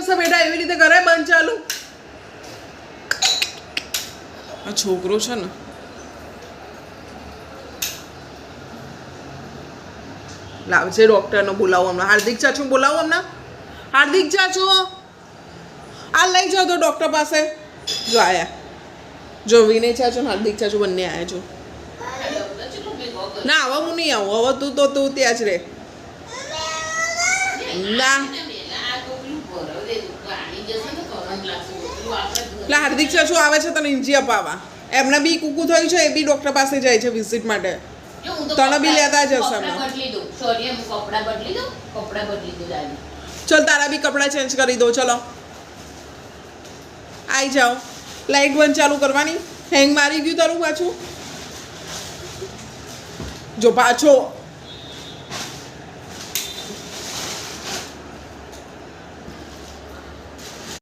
છે બેટા એવી રીતે કરે બંધ ચાલુ આ છોકરો છે ને લાવજે ડૉક્ટરનો બોલાવો હમણાં હાર્દિક ચાચુ બોલાવો હમણાં હાર્દિક ચાચુ આ લઈ જાઓ તો ડૉક્ટર પાસે જો આયા જો વિનય ચાચુ ને હાર્દિક ચાચુ બંને આવ્યા છો ના હવે હું નહીં આવું હવે તું ત્યાં જ રહે ના એટલે હાર્દિક ચાચુ આવે છે તને ઇન્જી અપાવવા એમને બી કુકુ થયું છે એ બી ડૉક્ટર પાસે જાય છે વિઝિટ માટે તને બી લેતા જ હશે ચલ તારા બી કપડાં ચેન્જ કરી દો ચલો આવી જાઓ લાઈટ બંધ ચાલુ કરવાની હેંગ મારી ગયું તારું પાછું જો પાછો